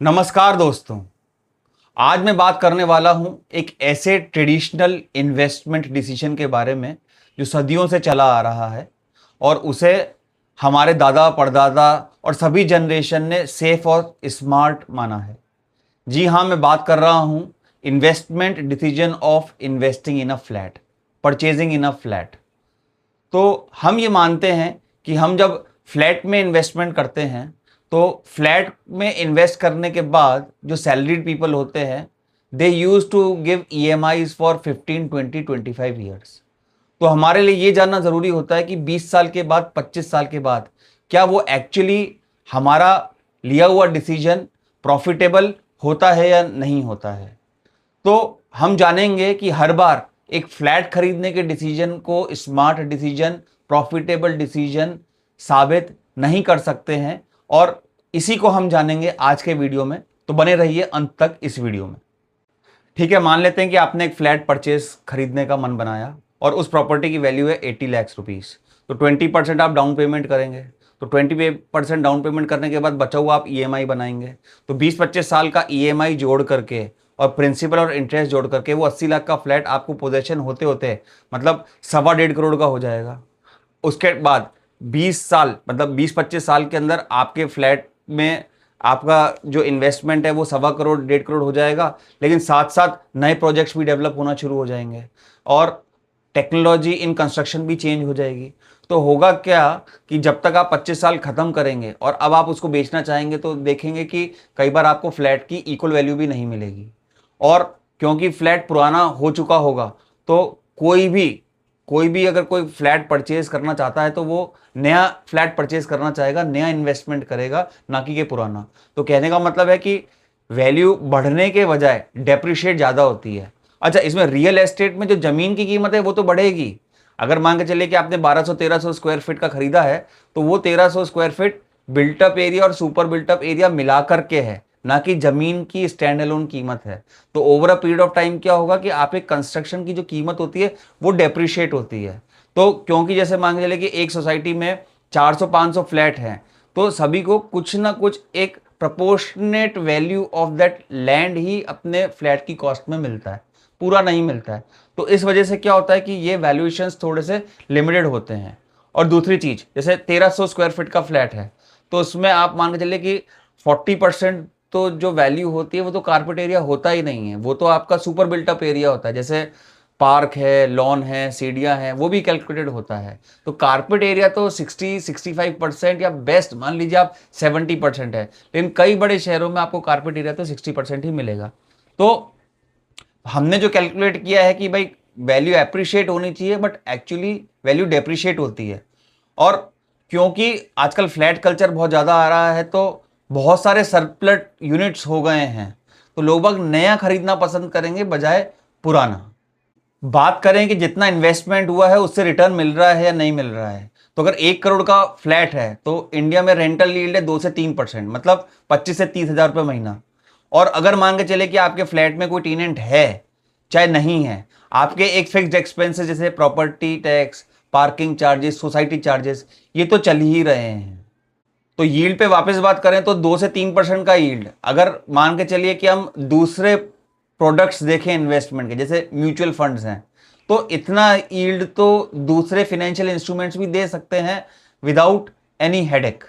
नमस्कार दोस्तों। आज मैं बात करने वाला हूं एक ऐसे ट्रेडिशनल इन्वेस्टमेंट डिसीजन के बारे में जो सदियों से चला आ रहा है और उसे हमारे दादा परदादा और सभी जनरेशन ने सेफ और स्मार्ट माना है। जी हाँ, मैं बात कर रहा हूं investment decision of investing in a flat, purchasing in a flat. तो हम ये मानते हैं कि हम जब फ्लैट में इन्वेस्टमेंट करते हैं तो फ्लैट में इन्वेस्ट करने के बाद जो सैलरीड पीपल होते हैं they use to give EMIs for 15, 20, 25 years. तो हमारे लिए ये जानना ज़रूरी होता है कि 20 साल के बाद, 25 साल के बाद क्या वो एक्चुअली हमारा लिया हुआ डिसीजन प्रॉफिटेबल होता है या नहीं होता है। तो हम जानेंगे कि हर बार एक फ्लैट खरीदने के डिसीजन को स्मार्ट डिसीजन, प्रॉफिटेबल डिसीजन साबित नहीं कर सकते हैं और इसी को हम जानेंगे आज के वीडियो में। तो बने रहिए अंत तक इस वीडियो में। ठीक है, मान लेते हैं कि आपने एक फ्लैट परचेज खरीदने का मन बनाया और उस प्रॉपर्टी की वैल्यू है 80 लाख रुपीस। तो 20% आप डाउन पेमेंट करेंगे। तो 20% डाउन पेमेंट करने के बाद बचा हुआ आप ईएमआई बनाएंगे। तो 20-25 साल का ईएमआई जोड़ करके और प्रिंसिपल और इंटरेस्ट जोड़ करके वो 80 लाख का फ्लैट आपको पोजेशन होते होते मतलब 1.25 करोड़ का हो जाएगा। उसके बाद 20 साल मतलब 20-25 साल के अंदर आपके फ्लैट में आपका जो इन्वेस्टमेंट है वो 1.25 करोड़ 1.5 करोड़ हो जाएगा। लेकिन साथ साथ नए प्रोजेक्ट्स भी डेवलप होना शुरू हो जाएंगे और टेक्नोलॉजी इन कंस्ट्रक्शन भी चेंज हो जाएगी। तो होगा क्या कि जब तक आप 25 साल खत्म करेंगे और अब आप उसको बेचना चाहेंगे तो देखेंगे कि कई बार आपको फ्लैट की इक्वल वैल्यू भी नहीं मिलेगी। और क्योंकि फ्लैट पुराना हो चुका होगा तो कोई भी अगर कोई फ्लैट परचेज करना चाहता है तो वो नया फ्लैट परचेज करना चाहेगा, नया इन्वेस्टमेंट करेगा, ना कि पुराना। तो कहने का मतलब है कि वैल्यू बढ़ने के बजाय डेप्रिशिएट ज़्यादा होती है। अच्छा, इसमें रियल एस्टेट में जो ज़मीन की कीमत है वो तो बढ़ेगी। अगर मान के चलिए कि आपने 1200-1300 स्क्वायर फीट का खरीदा है तो वो 1300 स्क्वायर फीट बिल्टअप एरिया और सुपर बिल्टअप एरिया मिला करके है, ना कि जमीन की स्टैंड अलोन कीमत है। तो over a period of time क्या होगा कि आप एक कंस्ट्रक्शन की जो कीमत होती है वो डेप्रिशिएट होती है। तो क्योंकि जैसे मान के चलिए कि एक सोसाइटी में 400-500 फ्लैट हैं तो सभी को कुछ ना कुछ एक proportionate value of that land ही अपने फ्लैट की कॉस्ट में मिलता है, पूरा नहीं मिलता है। तो इस वजह से क्या होता है कि ये वैल्यूएशंस थोड़े से लिमिटेड होते हैं। और दूसरी चीज़, जैसे 1300 स्क्वायर फीट का फ्लैट है तो उसमें आप मान के चलिए कि 40% तो जो वैल्यू होती है वो तो कारपेट एरिया होता ही नहीं है, वो तो आपका सुपर बिल्टअप एरिया होता है। जैसे पार्क है, लॉन है, सीढ़ियाँ हैं, वो भी कैलकुलेटेड होता है। तो कारपेट एरिया तो 60-65% या बेस्ट मान लीजिए आप 70% है, लेकिन कई बड़े शहरों में आपको कारपेट एरिया तो 60% ही मिलेगा। तो हमने जो कैलकुलेट किया है कि भाई वैल्यू एप्रिशिएट होनी चाहिए बट एक्चुअली वैल्यू डेप्रिशिएट होती है। और क्योंकि आजकल फ्लैट कल्चर बहुत ज़्यादा आ रहा है तो बहुत सारे सरप्लट यूनिट्स हो गए हैं तो लोग नया खरीदना पसंद करेंगे बजाय पुराना। बात करें कि जितना इन्वेस्टमेंट हुआ है उससे रिटर्न मिल रहा है या नहीं मिल रहा है, तो अगर 1 करोड़ का फ्लैट है तो इंडिया में रेंटल यील्ड है 2 से 3%, मतलब 25 से 30 हज़ार रुपये महीना। और अगर मान के चले कि आपके फ्लैट में कोई टेनेंट है चाहे नहीं है, आपके एक फिक्स्ड एक्सपेंसेस जैसे property tax, parking charges, society charges, ये तो चल ही रहे हैं। तो यील्ड पे वापस बात करें तो 2 से 3% का यील्ड, अगर मान के चलिए कि हम दूसरे प्रोडक्ट्स देखें इन्वेस्टमेंट के जैसे म्यूचुअल फंड्स हैं तो इतना यील्ड तो दूसरे फाइनेंशियल इंस्ट्रूमेंट्स भी दे सकते हैं विदाउट एनी हेडेक।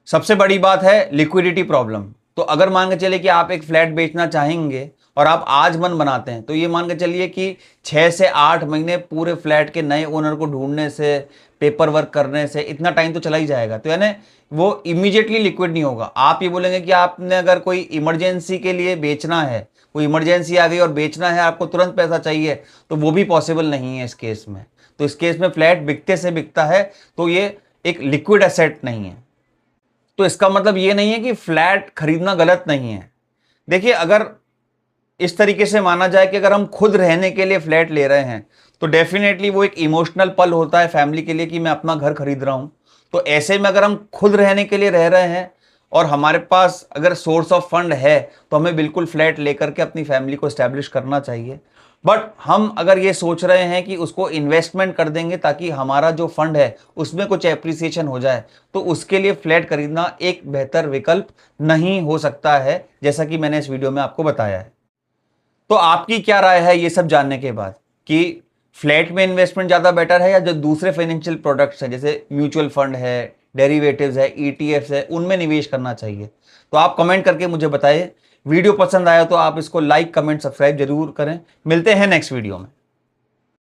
सबसे बड़ी बात है लिक्विडिटी प्रॉब्लम। तो अगर मान के चलिए कि आप एक फ्लैट बेचना चाहेंगे और आप आज मन बनाते हैं तो ये मान के चलिए कि 6 से 8 महीने पूरे फ्लैट के नए ओनर को ढूंढने से, पेपर वर्क करने से इतना टाइम तो चला ही जाएगा। तो यानी वो इमीडिएटली लिक्विड नहीं होगा। आप ये बोलेंगे कि आपने अगर कोई इमरजेंसी के लिए बेचना है, कोई इमरजेंसी आ गई और बेचना है, आपको तुरंत पैसा चाहिए, तो वो भी पॉसिबल नहीं है इस केस में। तो इस केस में फ्लैट बिकते से बिकता है तो ये एक लिक्विड एसेट नहीं है। तो इसका मतलब ये नहीं है कि फ्लैट खरीदना गलत नहीं है। देखिए, अगर इस तरीके से माना जाए कि अगर हम खुद रहने के लिए फ्लैट ले रहे हैं तो डेफिनेटली वो एक इमोशनल पल होता है फैमिली के लिए कि मैं अपना घर खरीद रहा हूं। तो ऐसे में अगर हम खुद रहने के लिए रह रहे हैं और हमारे पास अगर सोर्स ऑफ फंड है तो हमें बिल्कुल फ्लैट लेकर के अपनी फैमिली को एस्टैब्लिश करना चाहिए। बट हम अगर ये सोच रहे हैं कि उसको इन्वेस्टमेंट कर देंगे ताकि हमारा जो फंड है उसमें कुछ एप्रिसिएशन हो जाए, तो उसके लिए फ्लैट खरीदना एक बेहतर विकल्प नहीं हो सकता है, जैसा कि मैंने इस वीडियो में आपको बताया है। तो आपकी क्या राय है ये सब जानने के बाद कि फ्लैट में इन्वेस्टमेंट ज़्यादा बेटर है या जो दूसरे फाइनेंशियल प्रोडक्ट्स हैं जैसे म्यूचुअल फंड है, डेरिवेटिव्स है, ईटीएफ्स है, उनमें निवेश करना चाहिए? तो आप कमेंट करके मुझे बताइए। वीडियो पसंद आया तो आप इसको लाइक, कमेंट, सब्सक्राइब जरूर करें। मिलते हैं नेक्स्ट वीडियो में।